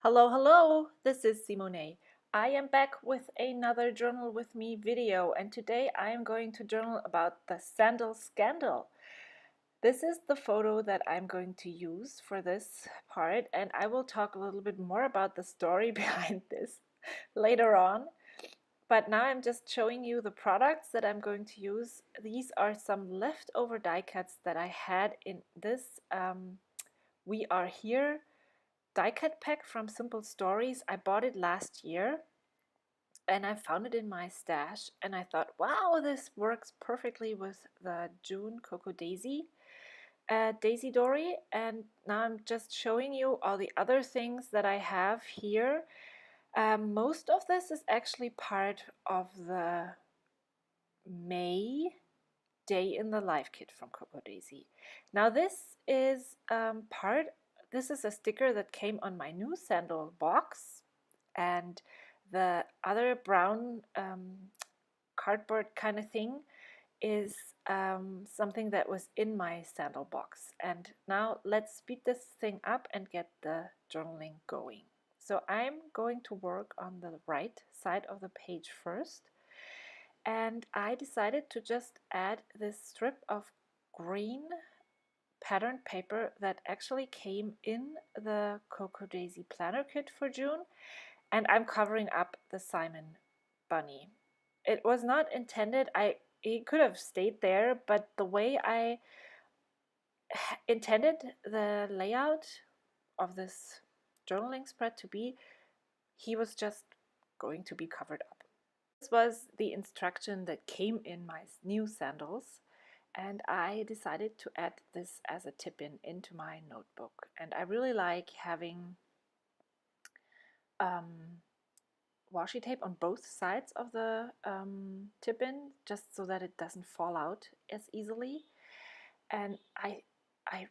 Hello, hello, this is Simone. I am back with another Journal with Me video, and today I am going to journal about the Sandal Scandal. This is the photo that I'm going to use for this part, and I will talk a little bit more about the story behind this later on. But now I'm just showing you the products that I'm going to use. These are some leftover die cuts that I had in this We Are Here die cut pack from Simple Stories. I bought it last year and I found it in my stash and I thought, wow, this works perfectly with the June Daisy Dori. And now I'm just showing you all the other things that I have here. Most of this is actually part of the May Day in the Life kit from Coco Daisy. Now this is this is a sticker that came on my new sandal box, and the other brown cardboard kind of thing is something that was in my sandal box. And now let's speed this thing up and get the journaling going. So I'm going to work on the right side of the page first, and I decided to just add this strip of green patterned paper that actually came in the Coco Daisy planner kit for June, and I'm covering up the Simon bunny. It was not intended, it could have stayed there, but the way I intended the layout of this journaling spread to be, he was just going to be covered up. This was the instruction that came in my new sandals, and I decided to add this as a tip-in into my notebook. And I really like having washi tape on both sides of the tip-in, just so that it doesn't fall out as easily. And I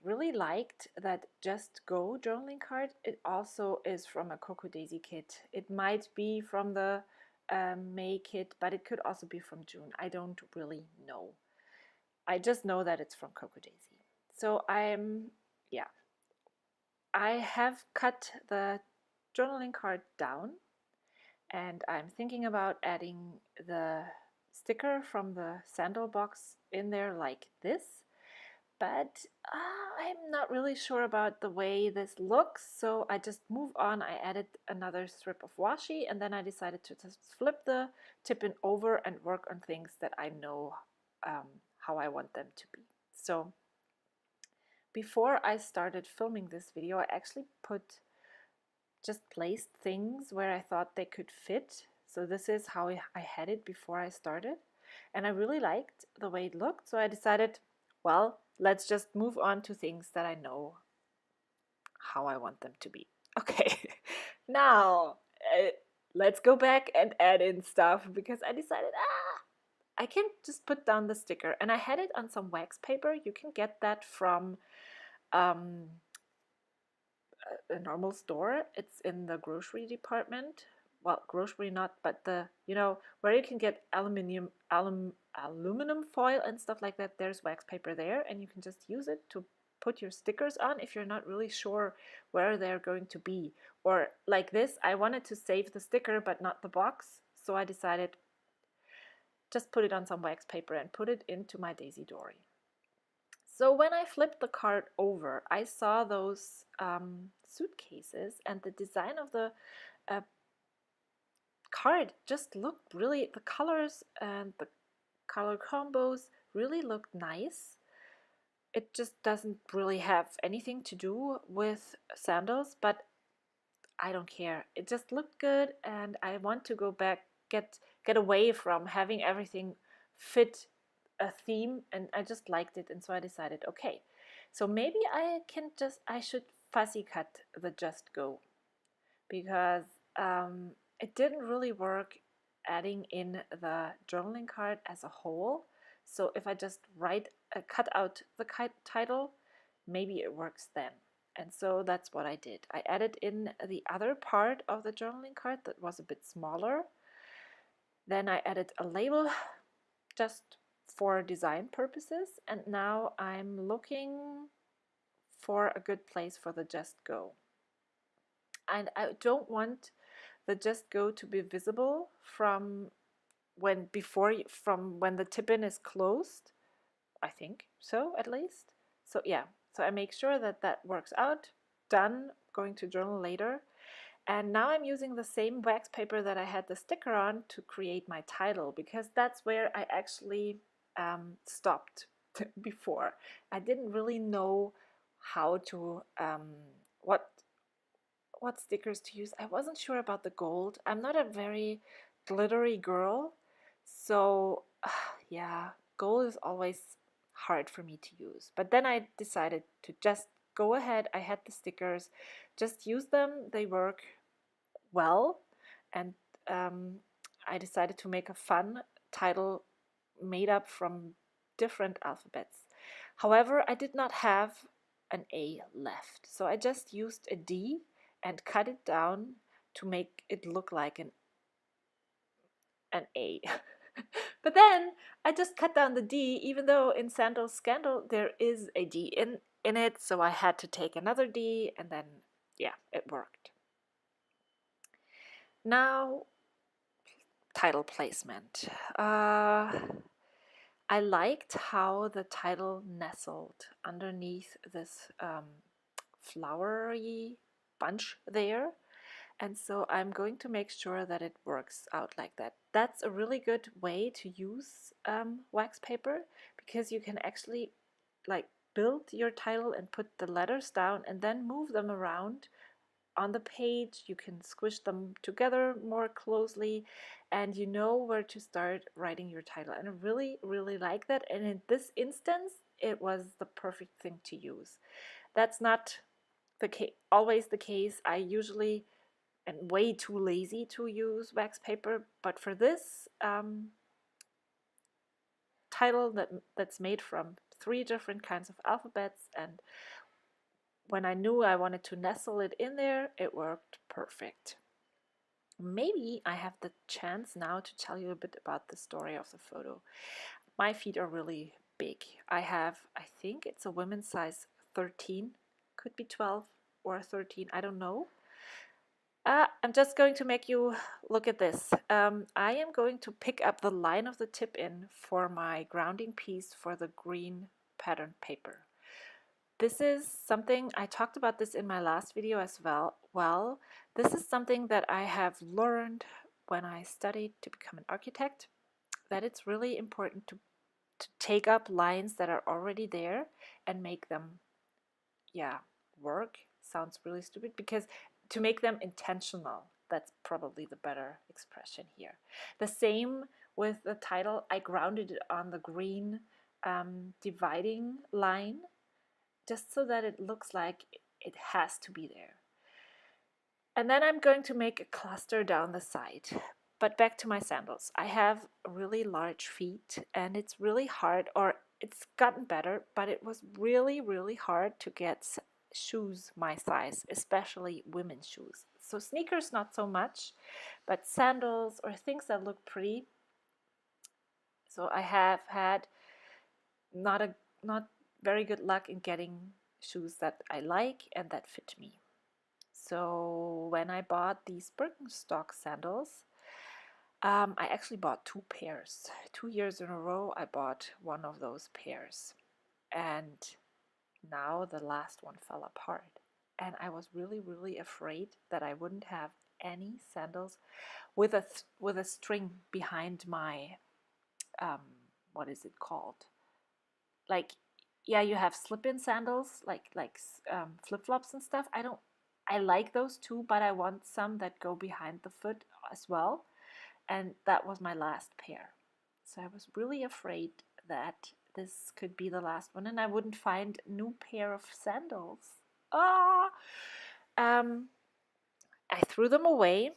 really liked that Just Go journaling card. It also is from a Coco Daisy kit. It might be from the May kit, but it could also be from June. I don't really know. I just know that it's from Coco Daisy. So yeah, I have cut the journaling card down, and I'm thinking about adding the sticker from the sandal box in there like this. But I'm not really sure about the way this looks, so I just move on. I added another strip of washi, and then I decided to just flip the tip-in over and work on things that I know how I want them to be. So before I started filming this video, I actually just placed things where I thought they could fit. So this is how I had it before I started, and I really liked the way it looked, so I decided, well, let's just move on to things that I know how I want them to be. Okay, now let's go back and add in stuff, because I decided, I can't just put down the sticker. And I had it on some wax paper. You can get that from a normal store. It's in the grocery department. Well, grocery not, but the, where you can get aluminum foil and stuff like that. There's wax paper there, and you can just use it to put your stickers on if you're not really sure where they're going to be. Or like this, I wanted to save the sticker but not the box, so I decided just put it on some wax paper and put it into my Daisy Dori. So when I flipped the card over, I saw those suitcases, and the design of the card just looked really, the colors and the color combos really looked nice. It just doesn't really have anything to do with sandals, but I don't care. It just looked good, and I want to go back, get away from having everything fit a theme, and I just liked it, and so I decided, okay, so maybe I should fussy cut the Just Go, because it didn't really work adding in the journaling card as a whole. So if I just cut out the title, maybe it works then. And so that's what I did. I added in the other part of the journaling card that was a bit smaller. Then I added a label just for design purposes, and now I'm looking for a good place for the Just Go. and I don't want the just go to be visible from when the tip-in is closed. I think so, at least. So yeah, so I make sure that that works out. Done. Going to journal later. And now I'm using the same wax paper that I had the sticker on to create my title, because that's where I actually stopped before. I didn't really know how to what stickers to use. I wasn't sure about the gold. I'm not a very glittery girl, so yeah, gold is always hard for me to use. But then I decided to just go ahead. I had the stickers, just use them. They work well, and I decided to make a fun title made up from different alphabets. However, I did not have an A left, so I just used a D and cut it down to make it look like an A. But then I just cut down the D, even though in Sandal Scandal there is a D in it, so I had to take another D, and then yeah, it worked. Now, title placement. I liked how the title nestled underneath this flowery bunch there. And so I'm going to make sure that it works out like that. That's a really good way to use wax paper, because you can actually like build your title and put the letters down and then move them around on the page. You can squish them together more closely, and you know where to start writing your title. And I really, really like that. And in this instance, it was the perfect thing to use. That's not always the case. I usually am way too lazy to use wax paper, but for this title that's made from 3 different kinds of alphabets, and when I knew I wanted to nestle it in there, it worked perfect. Maybe I have the chance now to tell you a bit about the story of the photo. My feet are really big. I think it's a women's size 13, could be 12 or 13, I don't know. I'm just going to make you look at this. I am going to pick up the line of the tip-in for my grounding piece for the green pattern paper. This is something, I talked about this in my last video as well. Well, this is something that I have learned when I studied to become an architect, that it's really important to take up lines that are already there and make them, work. Sounds really stupid, because to make them intentional, that's probably the better expression here. The same with the title. I grounded it on the green dividing line, just so that it looks like it has to be there. And then I'm going to make a cluster down the side. But back to my sandals. I have really large feet, and it's really hard, or it's gotten better, but it was really, really hard to get shoes my size, especially women's shoes. So sneakers not so much, but sandals or things that look pretty. So I have had not very good luck in getting shoes that I like and that fit me. So when I bought these Birkenstock sandals, I actually bought 2 pairs. 2 years in a row I bought one of those pairs, and now the last one fell apart, and I was really, really afraid that I wouldn't have any sandals with a string behind my what is it called? Like, yeah, you have slip-in sandals, like flip-flops and stuff. I like those too, but I want some that go behind the foot as well. And that was my last pair. So I was really afraid that this could be the last one and I wouldn't find a new pair of sandals. Ah! I threw them away,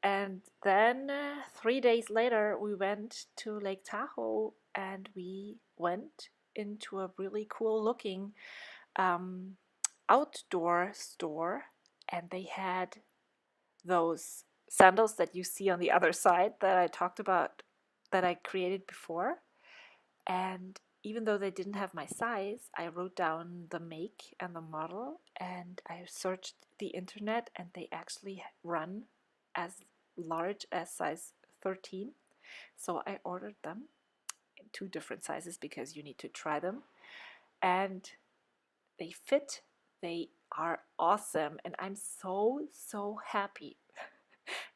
and then 3 days later we went to Lake Tahoe, and we went into a really cool looking outdoor store, and they had those sandals that you see on the other side that I talked about, that I created before. And even though they didn't have my size, I wrote down the make and the model, and I searched the internet, and they actually run as large as size 13. So I ordered them in 2 different sizes because you need to try them. And they fit, they are awesome, and I'm so happy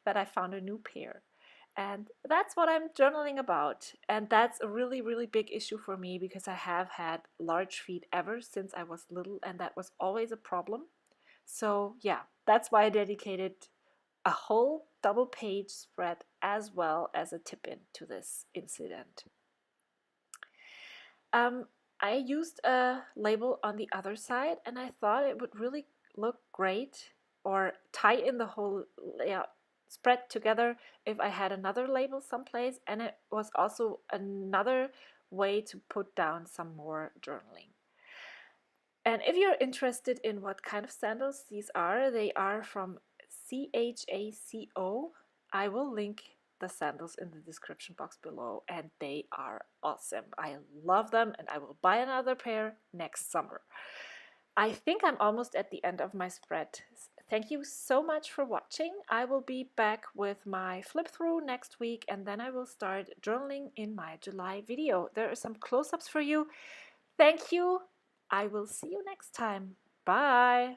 that I found a new pair. And that's what I'm journaling about. And that's a really big issue for me because I have had large feet ever since I was little, and that was always a problem. So, yeah, that's why I dedicated a whole double page spread as well as a tip in to this incident. Um, I used a label on the other side, and I thought it would really look great or tie in the whole layout spread together if I had another label someplace, and it was also another way to put down some more journaling. And if you're interested in what kind of sandals these are, they are from CHACO. I will link the sandals in the description box below, and they are awesome. I love them, and I will buy another pair next summer. I think I'm almost at the end of my spread. Thank you so much for watching. I will be back with my flip through next week, and then I will start journaling in my July video. There are some close-ups for you. Thank you. I will see you next time. Bye.